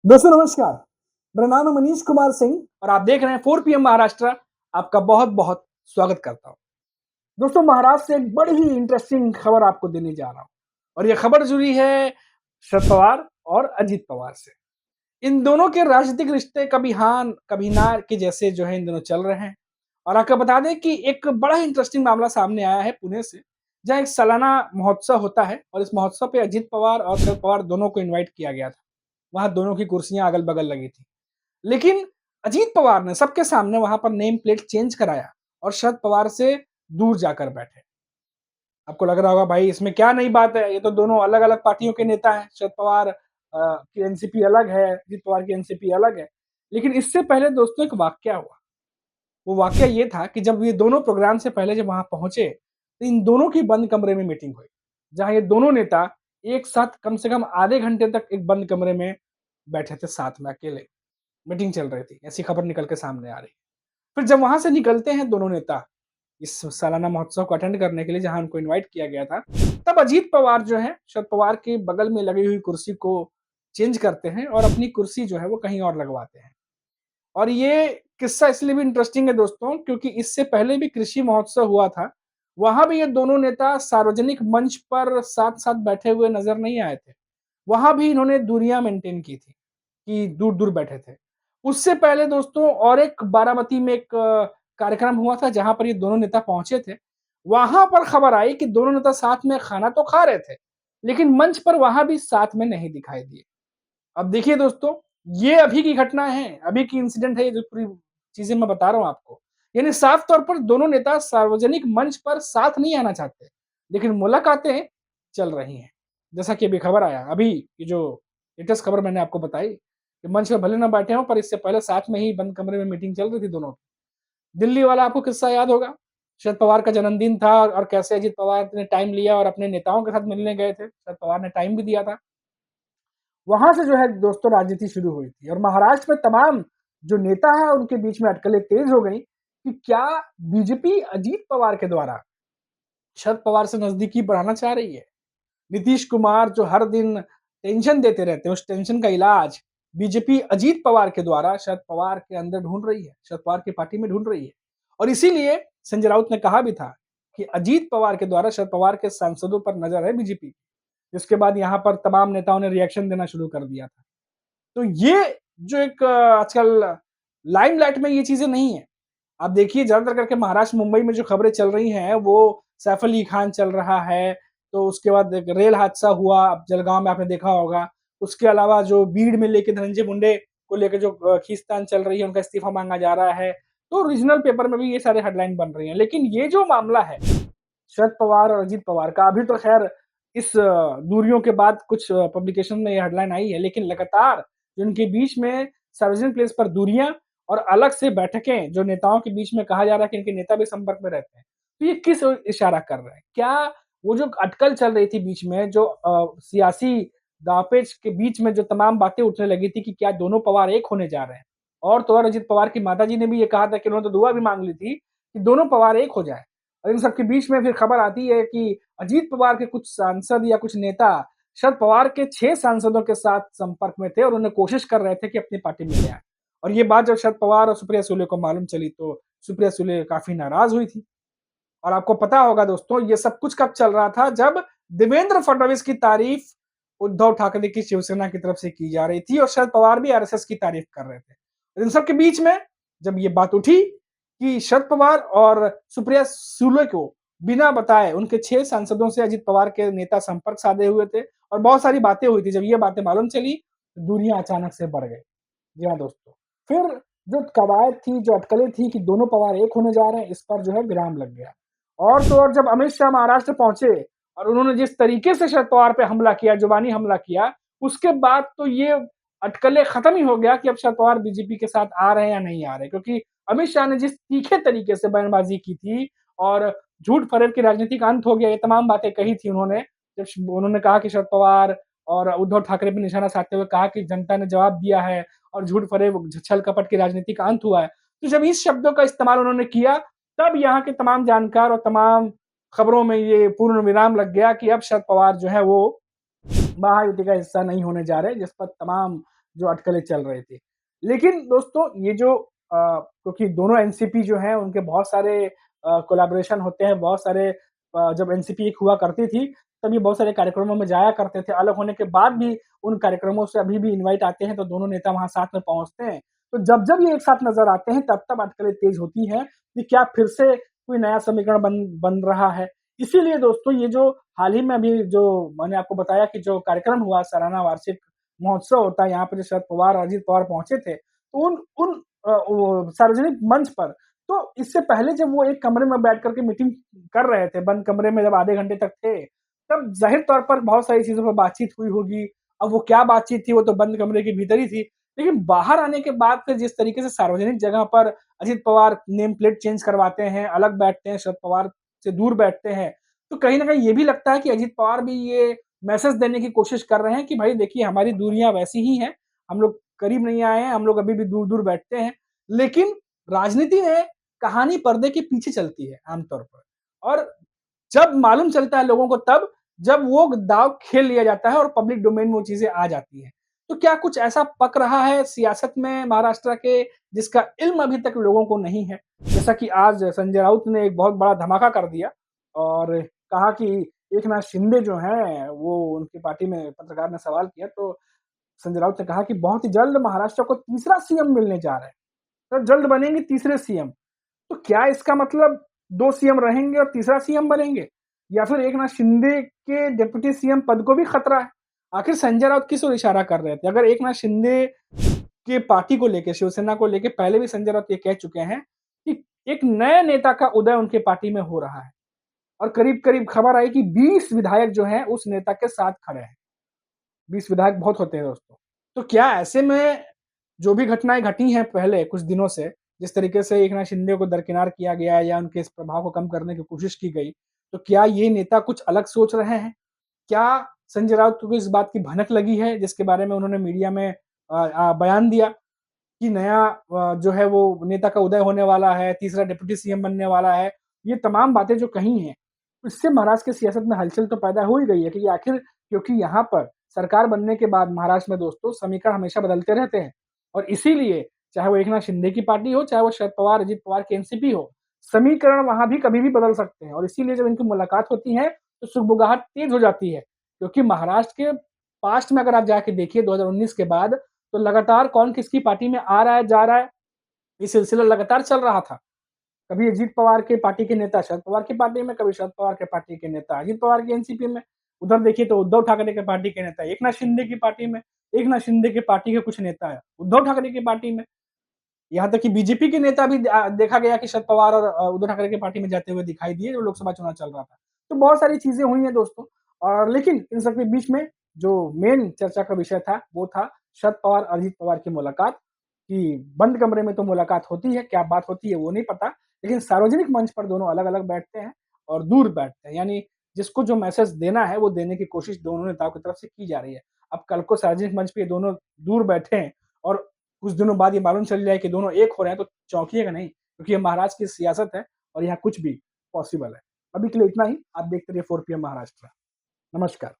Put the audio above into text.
दोस्तों नमस्कार। मेरा नाम है मनीष कुमार सिंह और आप देख रहे हैं 4 पीएम महाराष्ट्र। आपका बहुत-बहुत स्वागत करता हूँ। दोस्तों महाराष्ट्र से एक बड़ी ही इंटरेस्टिंग खबर आपको देने जा रहा हूँ और ये खबर जुड़ी है शरद पवार और अजीत पवार से। इन दोनों के राजनीतिक रिश्ते कभी हाँ, कभी ना के जैसे जो है इन दोनों चल रहे हैं। और आपको बता दें कि एक बड़ा ही इंटरेस्टिंग मामला सामने आया है पुणे से, जहाँ एक सालाना महोत्सव होता है और इस महोत्सव पे अजीत पवार और शरद पवार दोनों को इनवाइट किया गया था। वहाँ दोनों की कुर्सियाँ अगल-बगल लगी थी। लेकिन अजीत पवार ने सबके सामने वहाँ पर नेम प्लेट चेंज कराया और शरद पवार से दूर जाकर बैठे। आपको लग रहा होगा भाई इसमें क्या नई बात है, ये तो दोनों अलग-अलग पार्टियों के नेता हैं। शरद पवार की एनसीपी अलग है, अजीत पवार की एनसीपी अलग है। लेकिन इससे पहले दोस्तों एक वाकया हुआ। वो वाकया ये था कि जब ये दोनों प्रोग्राम से पहले जब वहाँ पहुँचे, तो इन दोनों की बंद कमरे में मीटिंग हुई। जहाँ ये दोनों नेता एक साथ कम से कम आधे घंटे तक एक बंद कमरे में बैठे थे साथ में अकेले। मीटिंग चल रही थी, ऐसी खबर निकल के सामने आ रही। फिर जब वहाँ से निकलते हैं दोनों नेता, इस सालाना महोत्सव को अटेंड करने के लिए जहाँ उनको इनवाइट किया गया था, तब अजीत पवार जो है, शरद पवार के बगल में लगी हुई कुर्सी को चेंज करते हैं और अपनी कुर्सी जो है वो कहीं और लगवाते हैं। और ये किस्सा इसलिए भी इंटरेस्टिंग है दोस्तों क्योंकि इससे पहले भी कृषि महोत्सव हुआ था। वहाँ भी ये दोनों नेता सार्वजनिक मंच पर साथ-साथ बैठे हुए नज़र नहीं आए थे। वहाँ भी इन्होंने दूरियाँ मेंटेन की थी, कि दूर-दूर बैठे थे। उससे पहले दोस्तों और एक बारामती में एक कार्यक्रम हुआ था जहाँ पर ये दोनों नेता पहुँचे थे। वहाँ पर खबर आई कि दोनों नेता साथ में खाना तो खा रहे थे, लेकिन मंच पर वहाँ भी साथ में नहीं दिखाई दिए। अब देखिए दोस्तों, ये अभी की घटना है, अभी की इंसिडेंट है ये जो पूरी चीज़ें मैं बता रहा हूँ आपको। यानी साफ तौर पर दोनों नेता सार्वजनिक मंच पर साथ नहीं आना चाहते, लेकिन मुलाकातें चल रही हैं। जैसा कि अभी खबर आया, अभी ये जो लेटेस्ट खबर मैंने आपको बताई, कि मंच पे भले ना बैठे हों पर इससे पहले साथ में ही बंद कमरे में मीटिंग चल रही थी दोनों की। दिल्ली वाला आपको किस्सा याद होगा, शरद पवार का जन्मदिन था और कैसे अजीत पवार ने टाइम लिया और अपने नेताओं के साथ मिलने गए थे। शरद पवार ने टाइम भी दिया था। वहाँ से जो है दोस्तों राजनीति शुरू हुई थी और महाराष्ट्र में तमाम जो नेता हैं उनके बीच में अटकलें तेज हो गई कि क्या बीजेपी अजीत पवार के द्वारा शरद पवार से नजदीकी बढ़ाना चाह रही है। नीतीश कुमार जो हर दिन टेंशन देते रहते हैं, उस टेंशन का इलाज बीजेपी अजीत पवार के द्वारा शरद पवार के अंदर ढूंढ रही है, शरद पवार की पार्टी में ढूंढ रही है। और इसीलिए संजय राउत ने कहा भी था कि अजीत पवार के द्वारा शरद पवार के सांसदों पर नजर है बीजेपी। जिसके बाद यहाँ पर तमाम नेताओं ने रिएक्शन देना शुरू कर दिया था। तो ये जो एक आजकल लाइमलाइट में ये चीज़ें नहीं है। आप देखिए ज़्यादातर करके महाराष्ट्र, मुंबई में जो खबरें चल रही हैं, वो सैफ अली खान चल रहा है, तो उसके बाद एक रेल हादसा हुआ जलगाँव में आपने देखा होगा। उसके अलावा जो बीड़ में लेके धनंजय मुंडे को लेके जो खींचतान चल रही है, उनका इस्तीफा माँगा जा रहा है। तो रीजनल पेपर में भी ये सारे हेडलाइन बन रही हैं। लेकिन ये जो मामला है शरद पवार और अजीत पवार का, अभी तो खैर इस दूरियों के बाद कुछ पब्लिकेशन में ये हेडलाइन आई है, लेकिन लगातार जिनके बीच में सार्वजनिक प्लेस पर दूरियां और अलग से बैठकें जो नेताओं के बीच में कहा जा रहा है कि इनके नेता भी संपर्क में रहते हैं, तो ये किस ओर इशारा कर रहे हैं? क्या वो जो अटकल चल रही थी बीच में, जो सियासी दांवपेच के बीच में जो तमाम बातें उठने लगी थी कि क्या दोनों पवार एक होने जा रहे हैं, और तो और अजीत पवार की माताजी ने भी ये कहा था कि उन्होंने तो दुआ भी मांग ली थी कि दोनों पवार एक हो जाए। और इन सबके बीच में फिर खबर आती है कि अजीत पवार के कुछ सांसद या कुछ नेता शरद पवार के 6 सांसदों के साथ संपर्क में थे और उन्हें कोशिश कर रहे थे कि अपनी पार्टी में ले आएँ। और ये बात जब शरद पवार और सुप्रिया सुले को मालूम चली तो सुप्रिया सुले काफ़ी नाराज़ हुई थी। और आपको पता होगा दोस्तों ये सब कुछ कब चल रहा था, जब देवेंद्र फडणवीस की तारीफ उद्धव ठाकरे की शिवसेना की तरफ से की जा रही थी और शरद पवार भी आरएसएस की तारीफ कर रहे थे। और इन सब के बीच में जब ये बात उठी कि शरद पवार और सुप्रिया सुले को बिना बताए उनके 6 सांसदों से अजित पवार के नेता संपर्क साधे हुए थे और बहुत सारी बातें हुई थी। जब ये बातें मालूम चली, तो दूरियां अचानक से बढ़ गई। जी हाँ दोस्तों। फिर जो कवायद थी, जो अटकलें थी कि दोनों पवार एक होने जा रहे हैं, इस पर जो है विराम लग गया। और तो और जब अमित शाह महाराष्ट्र पहुंचे और उन्होंने जिस तरीके से शरद पवार पे हमला किया, जुबानी हमला किया, उसके बाद तो ये अटकलें खत्म ही हो गया कि अब शरद पवार बीजेपी के साथ आ रहे हैं या नहीं आ रहे। क्योंकि अमित शाह ने जिस तीखे तरीके से बयानबाजी की थी और झूठ-फरेब की राजनीति का अंत हो गया, ये तमाम बातें कही थी उन्होंने। जब उन्होंने कहा कि शरद पवार और उद्धव ठाकरे पे निशाना साधते हुए कहा कि जनता ने जवाब दिया है और झूठ-फरेब, छल-कपट की राजनीति का अंत हुआ है। तो जब इस शब्दों का इस्तेमाल उन्होंने किया, तब यहाँ के तमाम जानकार और तमाम खबरों में ये पूर्ण विराम लग गया कि अब शरद पवार जो है वो महायुति का हिस्सा नहीं होने जा रहे, जिस पर तमाम जो अटकलें चल रही थी। लेकिन दोस्तों ये जो क्योंकि दोनों एनसीपी जो हैं उनके बहुत सारे कोलैबोरेशन होते हैं, बहुत सारे जब एनसीपी एक हुआ करती थी, तब ये बहुत सारे कार्यक्रमों में जाया करते थे। अलग होने के बाद भी उन कार्यक्रमों से अभी भी इनवाइट आते हैं, तो दोनों नेता वहाँ साथ में पहुँचते हैं। तो जब-जब ये एक साथ नज़र आते हैं, तब-तब अटकलें तेज़ होती हैं कि क्या फिर से कोई नया समीकरण बन बन रहा है। इसीलिए दोस्तों ये जो हाल ही में अभी जो मैंने आपको बताया कि जो कार्यक्रम हुआ सालाना वार्षिक महोत्सव होता है, यहाँ पे जो शरद पवार और अजित पवार पहुँचे थे, तो उन उन वो सार्वजनिक मंच पर तो इससे पहले जब वो एक कमरे में बैठ कर के मीटिंग कर रहे थे, बंद कमरे में जब आधे घंटे तक थे, तब ज़ाहिर तौर पर बहुत सारी चीज़ों पर बातचीत हुई होगी। अब वो क्या बातचीत थी, वो तो बंद कमरे के भीतर ही थी। लेकिन बाहर आने के बाद फिर जिस तरीके से सार्वजनिक जगह पर Ajit Pawar name plate change करवाते हैं, अलग बैठते हैं, शरद पवार से दूर बैठते हैं, तो कहीं न कहीं ये भी लगता है कि अजित पवार भी ये मैसेज देने की कोशिश कर रहे हैं कि भाई देखिए हमारी दूरियाँ वैसी ही हैं, हम लोग करीब नहीं आए हैं, हम लोग अभी भी दूर-दूर बैठते हैं। लेकिन राजनीति में कहानी पर्दे के पीछे चलती है आमतौर पर और जब मालूम चलता है लोगों को तब, जब वो दाँव खेल लिया जाता है और पब्लिक डोमेन में वो चीज़ें आ जाती हैं। तो क्या कुछ ऐसा पक रहा है सियासत में महाराष्ट्र के जिसका इल्म अभी तक लोगों को नहीं है? जैसा कि आज संजय राउत ने एक बहुत बड़ा धमाका कर दिया और कहा कि एकनाथ शिंदे जो हैं, वो उनकी पार्टी में पत्रकार ने सवाल किया तो संजय राउत ने कहा कि बहुत ही जल्द महाराष्ट्र को तीसरा सीएम मिलने जा रहा है। तो जल्द बनेंगे तीसरे सीएम। तो क्या इसका मतलब 2 सीएम रहेंगे और तीसरा सीएम बनेंगे? या फिर एकनाथ शिंदे के डिप्टी सीएम पद को भी खतरा है? आखिर संजय राउत किस ओर इशारा कर रहे थे? अगर एकनाथ शिंदे के पार्टी को लेके, शिवसेना को लेके पहले भी संजय राउत ये कह चुके हैं कि एक नए नेता का उदय उनके पार्टी में हो रहा है और करीब-करीब खबर आई कि 20 विधायक जो हैं उस नेता के साथ खड़े हैं। 20 विधायक बहुत होते हैं दोस्तों। तो क्या ऐसे में जो भी घटनाएँ घटी हैं पहले कुछ दिनों से, जिस तरीके से एकनाथ शिंदे को दरकिनार किया गया या उनके इस प्रभाव को कम करने की कोशिश की गई, तो क्या ये नेता कुछ अलग सोच रहे हैं? क्या संजय राउत को इस बात की भनक लगी है जिसके बारे में उन्होंने मीडिया में बयान दिया कि नया जो है वो नेता का उदय होने वाला है, तीसरा डिप्टी सीएम बनने वाला है। ये तमाम बातें जो कही हैं, इससे महाराष्ट्र की सियासत में हलचल तो पैदा हो ही गई है कि आखिर क्योंकि यहाँ पर सरकार बनने के बाद महाराष्ट्र में दोस्तों समीकरण हमेशा बदलते रहते हैं और इसीलिए चाहे वो एकनाथ शिंदे की पार्टी हो, चाहे वो शरद पवार, अजित पवार की एनसीपी हो, समीकरण वहाँ भी कभी भी बदल सकते हैं और इसीलिए जब इनकी मुलाकात होती है, तो सुगबुगाहट तेज हो जाती है। क्योंकि महाराष्ट्र के पास्ट में अगर आप जाके देखिए 2019 के बाद, तो लगातार कौन किसकी पार्टी में आ रहा है, जा रहा है, ये सिलसिला लगातार चल रहा था। कभी अजीत पवार के पार्टी के नेता शरद पवार की पार्टी में, कभी शरद पवार के पार्टी के नेता अजीत पवार की एनसीपी में। उधर देखिए तो उद्धव ठाकरे के पार्टी के नेता एकनाथ शिंदे की पार्टी में, एकनाथ शिंदे के पार्टी के कुछ नेता है उद्धव ठाकरे की पार्टी में। यहाँ तक कि बीजेपी के नेता भी देखा गया कि शरद पवार और उद्धव ठाकरे की पार्टी में जाते हुए दिखाई दिए जब लोकसभा चुनाव चल रहा था। तो बहुत सारी चीज़ें हुई हैं दोस्तों और लेकिन इन सब के बीच में जो मेन चर्चा का विषय था, वो था शरद पवार, अजित पवार की मुलाकात कि बंद कमरे में तो मुलाकात होती है, क्या बात होती है वो नहीं पता, लेकिन सार्वजनिक मंच पर दोनों अलग-अलग बैठते हैं और दूर बैठते हैं। यानी जिसको जो मैसेज देना है, वो देने की कोशिश दोनों नेताओं की तरफ से की जा रही है। अब कल को सार्वजनिक मंच पे ये दोनों दूर बैठें और कुछ दिनों बाद ये मालूम चल जाए कि दोनों एक हो रहे हैं, तो चौंकिएगा नहीं, क्योंकि ये महाराष्ट्र की सियासत है और यहाँ कुछ भी पॉसिबल है। अभी के लिए इतना ही। आप देखते रहिए 4 पीएम महाराष्ट्र। नमस्कार।